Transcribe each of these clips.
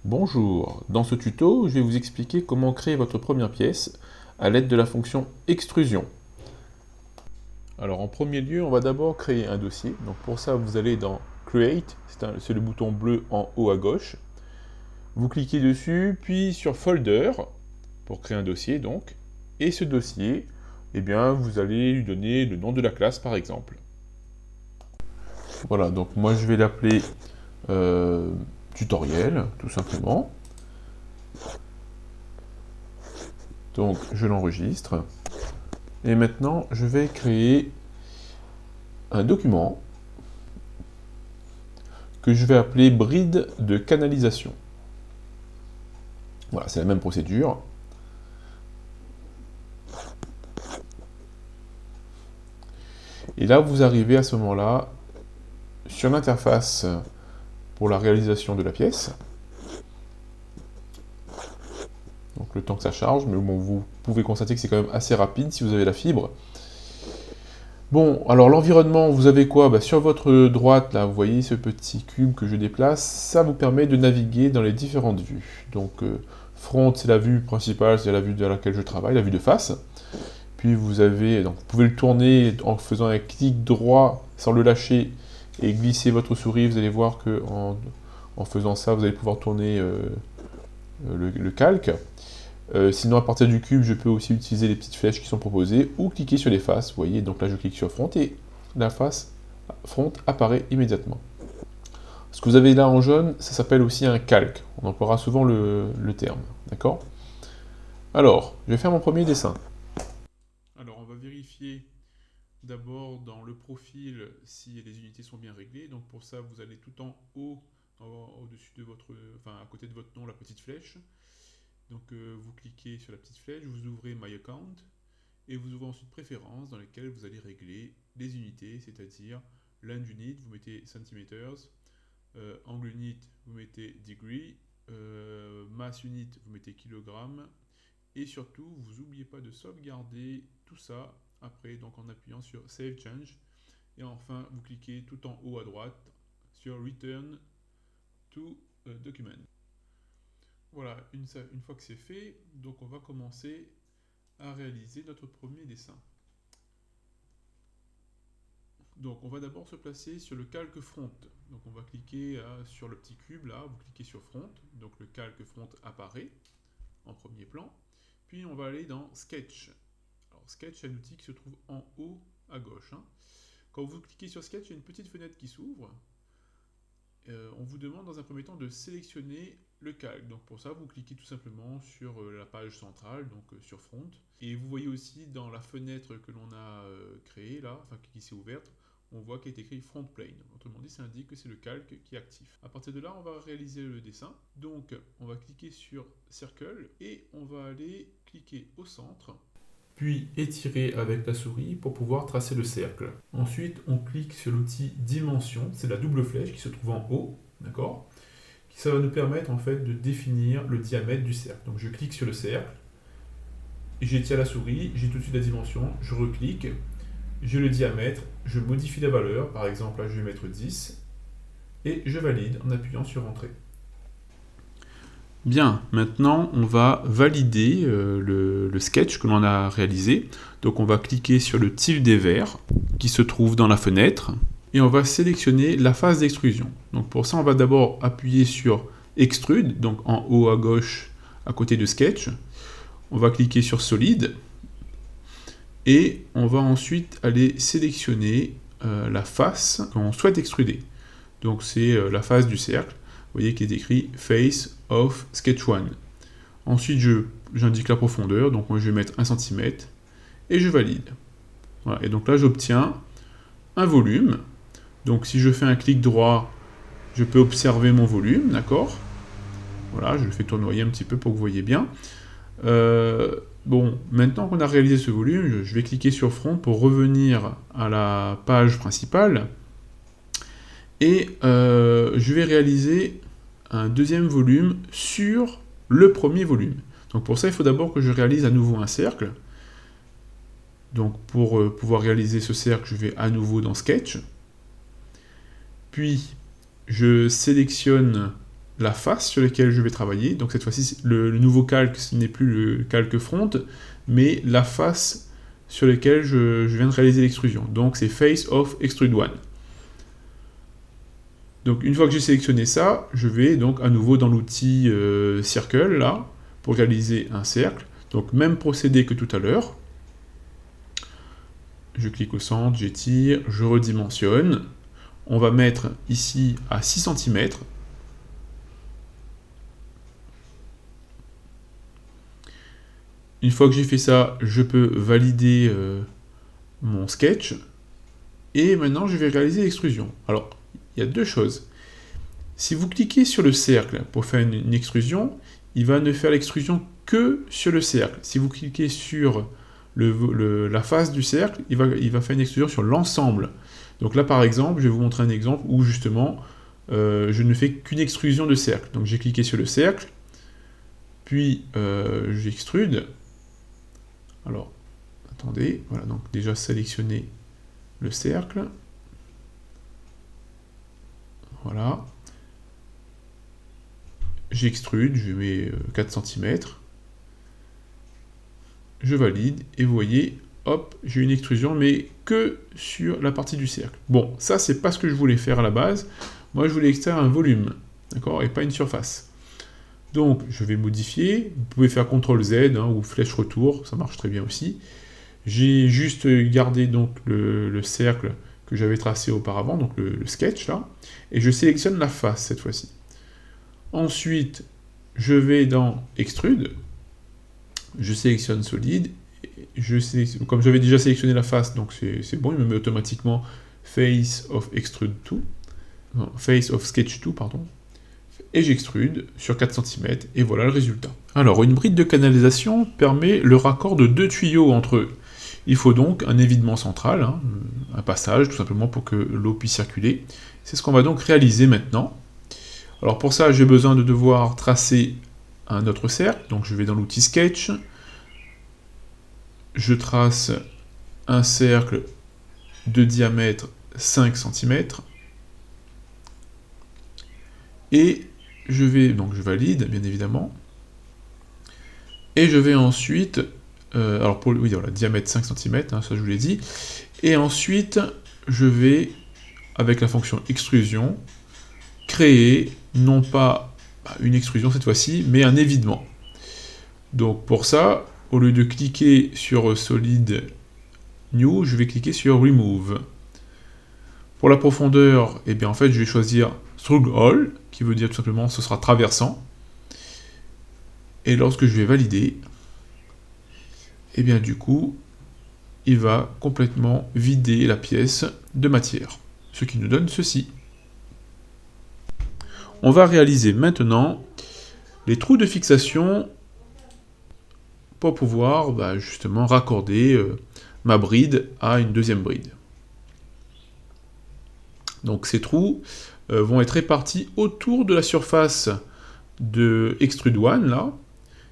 Bonjour, dans ce tuto, je vais vous expliquer comment créer votre première pièce à l'aide de la fonction extrusion. Alors en premier lieu, on va d'abord créer un dossier. Donc pour ça, vous allez dans Create, c'est le bouton bleu en haut à gauche. Vous cliquez dessus, puis sur Folder, pour créer un dossier donc. Et ce dossier, eh bien, vous allez lui donner le nom de la classe par exemple. Voilà, donc moi je vais l'appeler tutoriel, tout simplement. Donc je l'enregistre. Et maintenant, je vais créer un document que je vais appeler bride de canalisation. Voilà, c'est la même procédure. Et là, vous arrivez à ce moment-là sur l'interface pour la réalisation de la pièce. Donc le temps que ça charge, mais bon, vous pouvez constater que c'est quand même assez rapide si vous avez la fibre. Bon, alors l'environnement, vous avez quoi? Sur votre droite, là, vous voyez ce petit cube que je déplace, ça vous permet de naviguer dans les différentes vues. Donc, front, c'est la vue principale, c'est la vue dans laquelle je travaille, la vue de face. Puis vous avez, donc vous pouvez le tourner en faisant un clic droit sans le lâcher et glisser votre souris. Vous allez voir que en faisant ça, vous allez pouvoir tourner le calque. Sinon, à partir du cube, je peux aussi utiliser les petites flèches qui sont proposées ou cliquer sur les faces. Vous voyez, donc là, je clique sur front et la face front apparaît immédiatement. Ce que vous avez là en jaune, ça s'appelle aussi un calque. On emploiera souvent le terme. D'accord? Alors, je vais faire mon premier dessin. Alors, on va vérifier d'abord dans le profil si les unités sont bien réglées. Donc, pour ça, vous allez tout en haut, au-dessus de votre, à côté de votre nom, la petite flèche. Donc vous cliquez sur la petite flèche, vous ouvrez My Account et vous ouvrez ensuite Préférences dans lesquelles vous allez régler les unités, c'est-à-dire land unit, vous mettez centimeters, angle unit, vous mettez degree, mass unit, vous mettez kilogramme et surtout, vous n'oubliez pas de sauvegarder tout ça après, donc en appuyant sur Save Change et enfin vous cliquez tout en haut à droite sur Return to Document. Voilà, une fois que c'est fait, donc on va commencer à réaliser notre premier dessin. Donc on va d'abord se placer sur le calque front. Donc on va cliquer sur le petit cube là, vous cliquez sur front, donc le calque front apparaît en premier plan. Puis on va aller dans Sketch. Alors Sketch, c'est un outil qui se trouve en haut à gauche. Quand vous cliquez sur Sketch, il y a une petite fenêtre qui s'ouvre. On vous demande dans un premier temps de sélectionner le calque. Donc pour ça, vous cliquez tout simplement sur la page centrale, donc sur Front. Et vous voyez aussi dans la fenêtre que l'on a créée là, qui s'est ouverte, on voit qu'il est écrit Front Plane. Autrement dit, ça indique que c'est le calque qui est actif. À partir de là, on va réaliser le dessin. Donc on va cliquer sur Circle et on va aller cliquer au centre. Puis étirer avec la souris pour pouvoir tracer le cercle. Ensuite, on clique sur l'outil Dimension, c'est la double flèche qui se trouve en haut, d'accord? Ça va nous permettre en fait de définir le diamètre du cercle. Donc je clique sur le cercle, j'étire la souris, j'ai tout de suite la dimension, je reclique, j'ai le diamètre, je modifie la valeur, par exemple là je vais mettre 10, et je valide en appuyant sur Entrée. Bien, maintenant on va valider le sketch que l'on a réalisé. Donc on va cliquer sur le tilde vert qui se trouve dans la fenêtre et on va sélectionner la phase d'extrusion. Donc pour ça on va d'abord appuyer sur Extrude, donc en haut à gauche à côté de Sketch. On va cliquer sur Solide et on va ensuite aller sélectionner la face qu'on souhaite extruder. Donc c'est la face du cercle. Vous voyez qu'il est écrit Face of Sketch 1. Ensuite, j'indique la profondeur, donc moi je vais mettre 1 cm, et je valide. Voilà, et donc là j'obtiens un volume. Donc si je fais un clic droit, je peux observer mon volume, d'accord? Voilà, je le fais tournoyer un petit peu pour que vous voyez bien. Bon, maintenant qu'on a réalisé ce volume, je vais cliquer sur Front pour revenir à la page principale. Et je vais réaliser un deuxième volume sur le premier volume. Donc pour ça, il faut d'abord que je réalise à nouveau un cercle. Donc pour pouvoir réaliser ce cercle, je vais à nouveau dans Sketch. Puis je sélectionne la face sur laquelle je vais travailler. Donc cette fois-ci, le nouveau calque, ce n'est plus le calque front, mais la face sur laquelle je viens de réaliser l'extrusion. Donc c'est Face of Extrude One. Donc une fois que j'ai sélectionné ça, je vais donc à nouveau dans l'outil Circle, là, pour réaliser un cercle. Donc même procédé que tout à l'heure. Je clique au centre, j'étire, je redimensionne. On va mettre ici à 6 cm. Une fois que j'ai fait ça, je peux valider mon sketch. Et maintenant, je vais réaliser l'extrusion. Alors, il y a deux choses. Si vous cliquez sur le cercle pour faire une extrusion, il va ne faire l'extrusion que sur le cercle. Si vous cliquez sur la face du cercle, il va faire une extrusion sur l'ensemble. Donc là, par exemple, je vais vous montrer un exemple où justement, je ne fais qu'une extrusion de cercle. Donc j'ai cliqué sur le cercle, puis j'extrude. Alors, attendez, voilà, donc déjà sélectionner le cercle. Voilà. J'extrude, je mets 4 cm. Je valide, et vous voyez, hop, j'ai une extrusion, mais que sur la partie du cercle. Bon, ça, c'est pas ce que je voulais faire à la base. Moi, je voulais extraire un volume, d'accord, et pas une surface. Donc, je vais modifier. Vous pouvez faire CTRL-Z ou flèche retour, ça marche très bien aussi. J'ai juste gardé donc le cercle que j'avais tracé auparavant, donc le sketch là, et je sélectionne la face cette fois-ci. Ensuite, je vais dans Extrude, je sélectionne solide, comme j'avais déjà sélectionné la face, donc c'est bon, il me met automatiquement Face of Extrude 2, non, Face of Sketch 2, pardon, et j'extrude sur 4 cm, et voilà le résultat. Alors, une bride de canalisation permet le raccord de deux tuyaux entre eux. Il faut donc un évidement central, un passage, tout simplement pour que l'eau puisse circuler. C'est ce qu'on va donc réaliser maintenant. Alors pour ça, j'ai besoin de devoir tracer un autre cercle, donc je vais dans l'outil Sketch, je trace un cercle de diamètre 5 cm, et je valide, bien évidemment, et je vais ensuite, alors pour oui, voilà, diamètre 5 cm, ça je vous l'ai dit, et ensuite, je vais, avec la fonction extrusion, créer, non pas une extrusion cette fois-ci, mais un évidement. Donc pour ça, au lieu de cliquer sur Solid New, je vais cliquer sur Remove. Pour la profondeur, eh bien en fait je vais choisir Through All, qui veut dire tout simplement ce sera traversant. Et lorsque je vais valider, eh bien du coup, il va complètement vider la pièce de matière. Ce qui nous donne ceci. On va réaliser maintenant les trous de fixation pour pouvoir justement raccorder ma bride à une deuxième bride. Donc ces trous vont être répartis autour de la surface de Extrude One, là,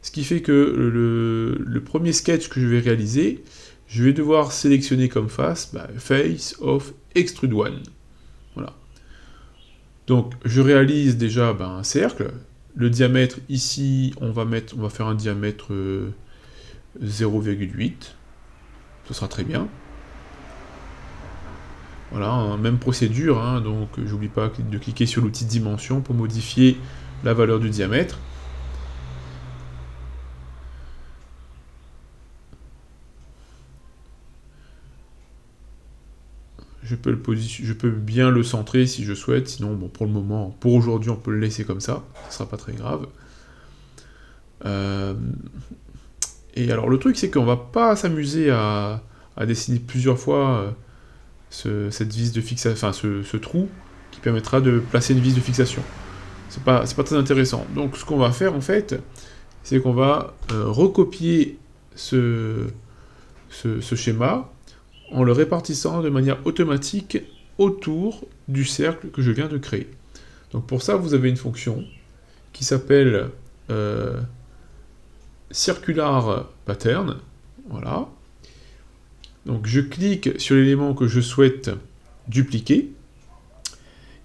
ce qui fait que le premier sketch que je vais réaliser, je vais devoir sélectionner comme face Face of Extrude One. Voilà. Donc je réalise déjà un cercle. Le diamètre ici, on va faire un diamètre 0,8. Ce sera très bien. Voilà, même procédure, donc j'oublie pas de cliquer sur l'outil dimension pour modifier la valeur du diamètre. Je peux bien le centrer si je souhaite, sinon bon, pour le moment, pour aujourd'hui, on peut le laisser comme ça, ce sera pas très grave. Et alors le truc, c'est qu'on va pas s'amuser à dessiner plusieurs fois cette vis de fixation, enfin ce trou qui permettra de placer une vis de fixation. C'est pas très intéressant. Donc ce qu'on va faire en fait, c'est qu'on va recopier ce schéma en le répartissant de manière automatique autour du cercle que je viens de créer. Donc pour ça, vous avez une fonction qui s'appelle Circular Pattern. Voilà. Donc je clique sur l'élément que je souhaite dupliquer.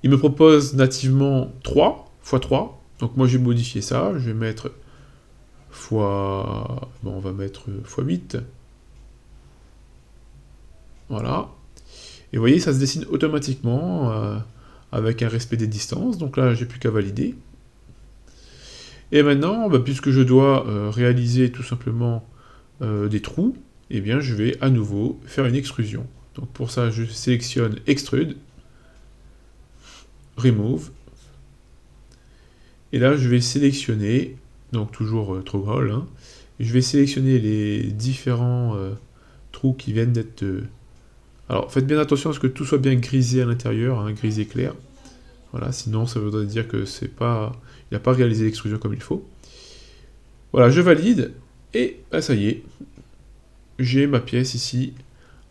Il me propose nativement 3 x 3. Donc moi j'ai modifié ça, je vais mettre fois... Bon, on va mettre x8. Voilà. Et vous voyez, ça se dessine automatiquement avec un respect des distances. Donc là, j'ai plus qu'à valider. Et maintenant, bah, puisque je dois réaliser tout simplement des trous, eh bien je vais à nouveau faire une extrusion. Donc pour ça, je sélectionne Extrude, Remove, et là je vais sélectionner, donc toujours Toggle, hein, et je vais sélectionner les différents trous qui viennent d'être... Alors faites bien attention à ce que tout soit bien grisé à l'intérieur, hein, grisé clair. Voilà, sinon ça voudrait dire que c'est pas, il n'a pas réalisé l'extrusion comme il faut. Voilà, je valide, et bah, ça y est, j'ai ma pièce ici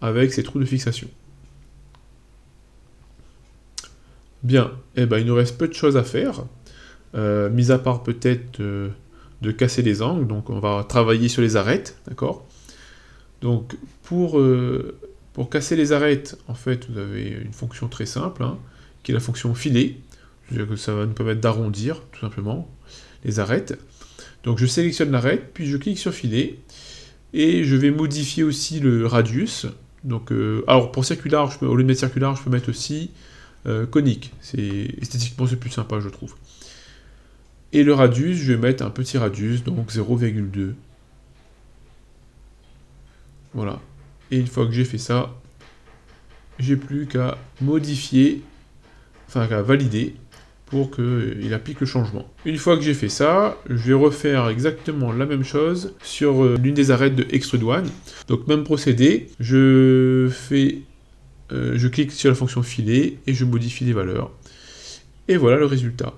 avec ces trous de fixation. Bien, eh ben, il nous reste peu de choses à faire, mis à part peut-être de casser les angles, donc on va travailler sur les arêtes, d'accord? Donc pour casser les arêtes, en fait, vous avez une fonction très simple, hein, qui est la fonction filet, c'est-à-dire que ça va nous permettre d'arrondir, tout simplement, les arêtes. Donc je sélectionne l'arête, puis je clique sur filet, et je vais modifier aussi le radius. Donc, alors pour circular, au lieu de mettre circular, je peux mettre aussi conique. Esthétiquement, c'est plus sympa, je trouve. Et le radius, je vais mettre un petit radius, donc 0,2. Voilà. Et une fois que j'ai fait ça, j'ai plus qu'à modifier, enfin qu'à valider, pour qu'il applique le changement. Une fois que j'ai fait ça, je vais refaire exactement la même chose sur l'une des arêtes de Extrude One. Donc même procédé, je clique sur la fonction filet et je modifie les valeurs. Et voilà le résultat.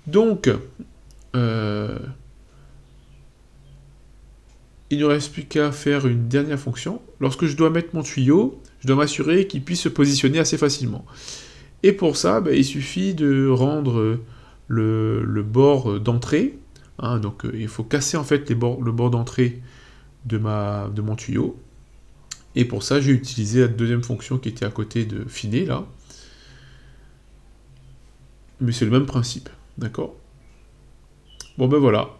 Donc, il ne reste plus qu'à faire une dernière fonction. Lorsque je dois mettre mon tuyau, je dois m'assurer qu'il puisse se positionner assez facilement. Et pour ça, bah, il suffit de rendre le bord d'entrée. Hein, donc il faut casser en fait le bord d'entrée de mon tuyau. Et pour ça, j'ai utilisé la deuxième fonction qui était à côté de filer, là. Mais c'est le même principe, d'accord? Bon ben voilà,